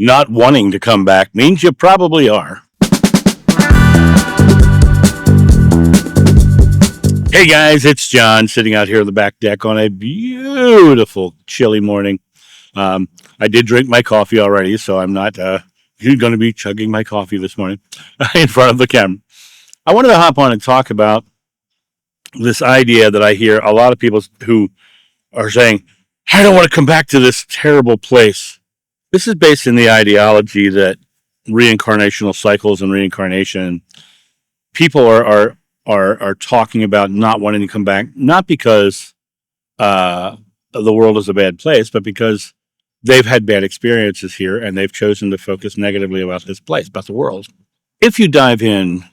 Not wanting to come back means you probably are. Hey guys, it's John sitting out here on the back deck on a beautiful chilly morning. I did drink my coffee already, so I'm not going to be chugging my coffee this morning in front of the camera. I wanted to hop on and talk about this idea that I hear a lot of people who are saying, I don't want to come back to this terrible place. This is based in the ideology that reincarnational cycles and reincarnation, people are talking about not wanting to come back, not because the world is a bad place, but because they've had bad experiences here and they've chosen to focus negatively about this place, about the world. If you dive in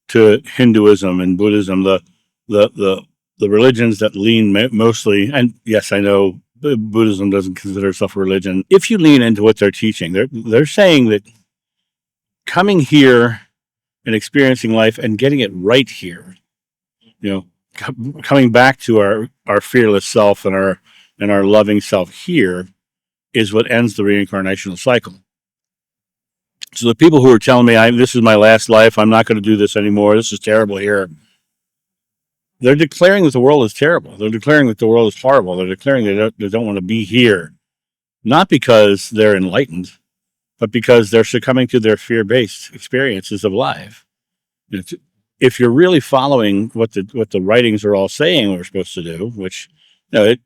to Hinduism and Buddhism, the religions that lean mostly, and yes, I know Buddhism doesn't consider itself a religion. If you lean into what they're teaching, they're saying that coming here and experiencing life and getting it right here, coming back to our fearless self and our loving self here is what ends the reincarnational cycle. So the people who are telling me, this is my last life, I'm not going to do this anymore, this is terrible here, they're declaring that the world is terrible. They're declaring that the world is horrible. They're declaring they don't want to be here, not because they're enlightened, but because they're succumbing to their fear-based experiences of life. If you're really following what the writings are all saying we're supposed to do, which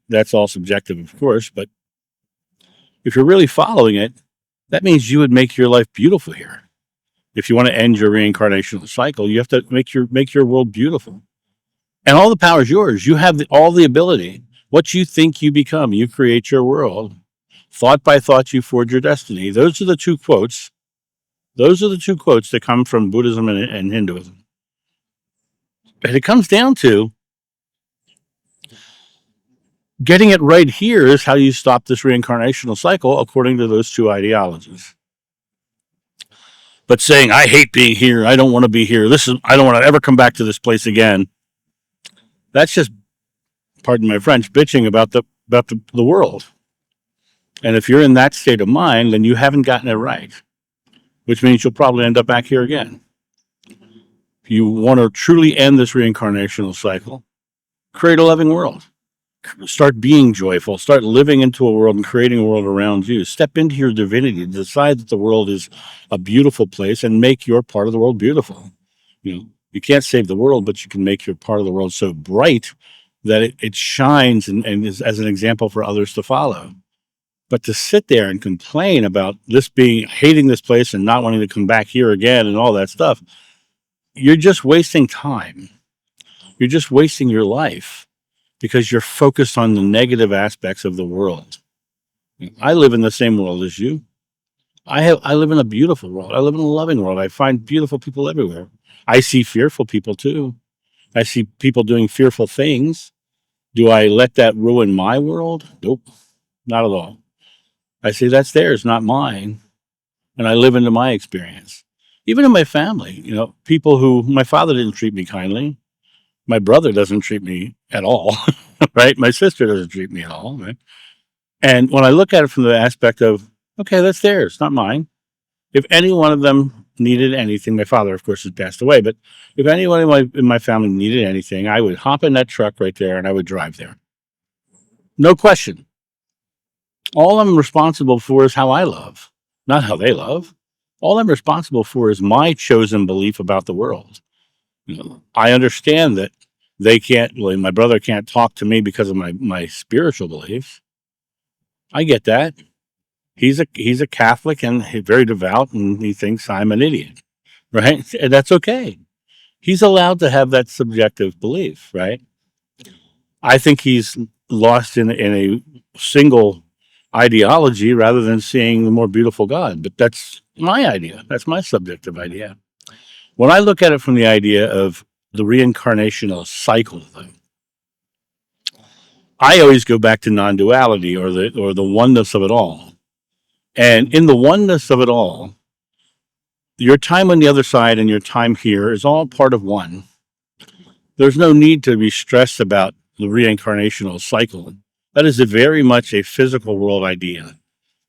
that's all subjective, of course, but if you're really following it, that means you would make your life beautiful here. If you want to end your reincarnational cycle, you have to make your world beautiful. And all the power is yours. You have all the ability. What you think you become, you create your world. Thought by thought, you forge your destiny. Those are the two quotes. Those are the two quotes that come from Buddhism and Hinduism. And it comes down to getting it right here is how you stop this reincarnational cycle, according to those two ideologies. But saying, I hate being here, I don't want to be here, I don't want to ever come back to this place again, that's just, pardon my French, bitching about the world. And if you're in that state of mind, then you haven't gotten it right, which means you'll probably end up back here again. If you want to truly end this reincarnational cycle, create a loving world. Start being joyful. Start living into a world and creating a world around you. Step into your divinity. Decide that the world is a beautiful place and make your part of the world beautiful. You can't save the world, but you can make your part of the world so bright that it shines and is as an example for others to follow. But to sit there and complain about hating this place and not wanting to come back here again and all that stuff, you're just wasting time. You're just wasting your life because you're focused on the negative aspects of the world. I live in the same world as you. I live in a beautiful world. I live in a loving world. I find beautiful people everywhere. I see fearful people too. I see people doing fearful things. Do I let that ruin my world? Nope, not at all. I say that's theirs, not mine. And I live into my experience. Even in my family, people my father didn't treat me kindly. My brother doesn't treat me at all, right? My sister doesn't treat me at all, right? And when I look at it from the aspect of, okay, that's theirs, not mine. If any one of them needed anything, my father, of course, has passed away, but if anyone in my family needed anything, I would hop in that truck right there and I would drive there. No question. All I'm responsible for is how I love, not how they love. All I'm responsible for is my chosen belief about the world. I understand that my brother can't talk to me because of my spiritual beliefs. I get that. He's a Catholic and very devout, and he thinks I'm an idiot, right? And that's okay. He's allowed to have that subjective belief, right? I think he's lost in a single ideology rather than seeing the more beautiful God. But that's my idea. That's my subjective idea. When I look at it from the idea of the reincarnational cycle thing, I always go back to non-duality or the oneness of it all. And in the oneness of it all, your time on the other side and your time here is all part of one. There's no need to be stressed about the reincarnational cycle. That is very much a physical world idea.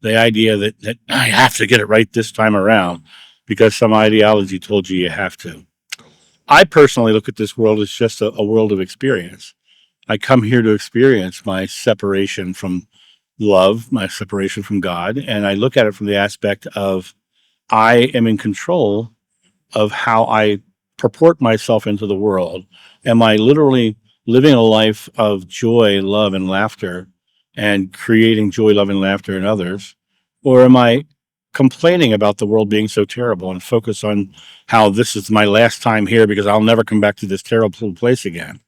The idea that I have to get it right this time around because some ideology told you have to. I personally look at this world as just a world of experience. I come here to experience my separation from love, my separation from God, and I look at it from the aspect of I am in control of how I purport myself into the world. Am I literally living a life of joy, love, and laughter and creating joy, love, and laughter in others? Or am I complaining about the world being so terrible and focus on how this is my last time here because I'll never come back to this terrible place again?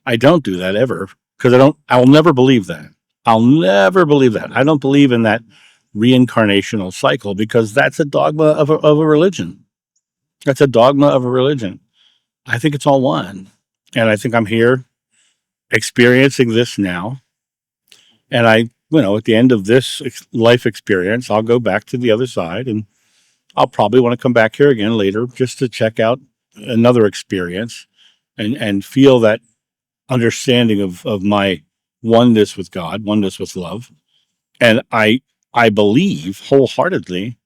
I don't do that ever because I'll never believe that. I'll never believe that. I don't believe in that reincarnational cycle because that's a dogma of a religion. That's a dogma of a religion. I think it's all one. And I think I'm here experiencing this now. And at the end of this life experience, I'll go back to the other side and I'll probably want to come back here again later just to check out another experience and feel that understanding of my oneness with God, oneness with love. And I believe wholeheartedly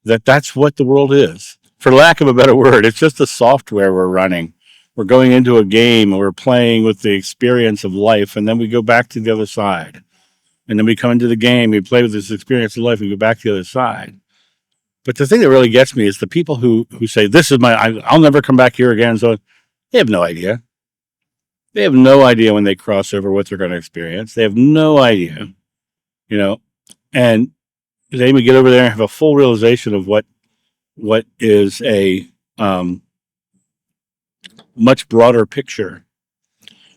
that that's what the world is. For lack of a better word, it's just a software we're running. We're going into a game and we're playing with the experience of life, and then we go back to the other side. And then we come into the game, we play with this experience of life, and we go back to the other side. But the thing that really gets me is the people who say, this is I'll never come back here again. So they have no idea. They have no idea when they cross over what they're going to experience. They have no idea, and they would get over there and have a full realization of what is a much broader picture.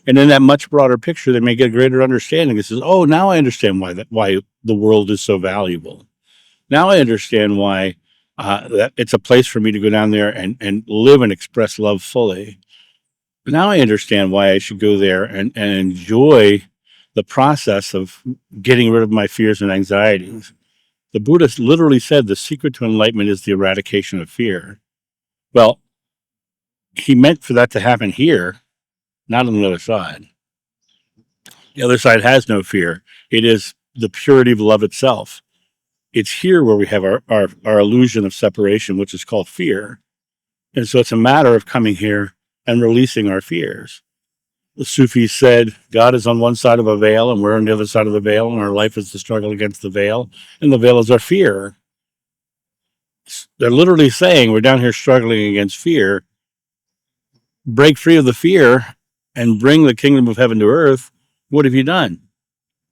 And in that much broader picture, they may get a greater understanding. It says, oh, now I understand why the world is so valuable. Now I understand why that it's a place for me to go down there and live and express love fully. But now I understand why I should go there and enjoy the process of getting rid of my fears and anxieties. The Buddhist literally said the secret to enlightenment is the eradication of fear. Well, he meant for that to happen here, not on the other side. The other side has no fear. It is the purity of love itself. It's here where we have our illusion of separation, which is called fear. And so it's a matter of coming here and releasing our fears. The Sufis said God is on one side of a veil and we're on the other side of the veil, and our life is the struggle against the veil, and the veil is our fear. They're literally saying we're down here struggling against fear. Break free of the fear and bring the kingdom of heaven to earth. What have you done?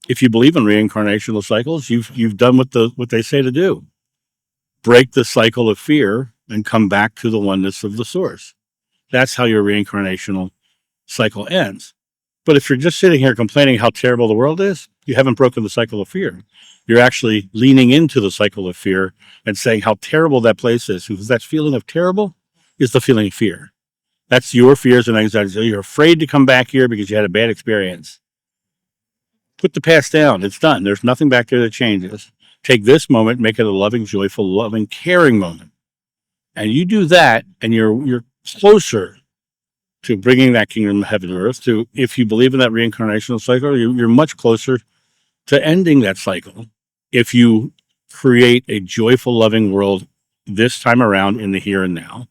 If you believe in reincarnational cycles, you've done what they say to do. Break the cycle of fear and come back to the oneness of the source. That's how your reincarnational cycle ends. But if you're just sitting here complaining how terrible the world is, you haven't broken the cycle of fear. You're actually leaning into the cycle of fear and saying how terrible that place is. Because that feeling of terrible is the feeling of fear. That's your fears and anxieties. You're afraid to come back here because you had a bad experience. Put the past down. It's done. There's nothing back there that changes. Take this moment, make it a loving, joyful, loving, caring moment. And you do that, and you're closer to bringing that kingdom of heaven to earth. To, if you believe in that reincarnational cycle, you're much closer to ending that cycle if you create a joyful, loving world this time around in the here and now.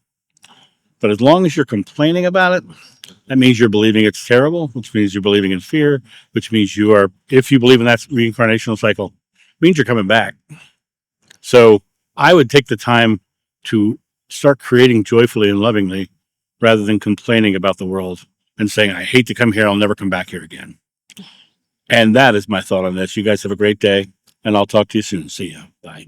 But as long as you're complaining about it, that means you're believing it's terrible, which means you're believing in fear, which means if you believe in that reincarnational cycle, it means you're coming back. So I would take the time to start creating joyfully and lovingly rather than complaining about the world and saying, I hate to come here, I'll never come back here again. And that is my thought on this. You guys have a great day, and I'll talk to you soon. See ya. Bye.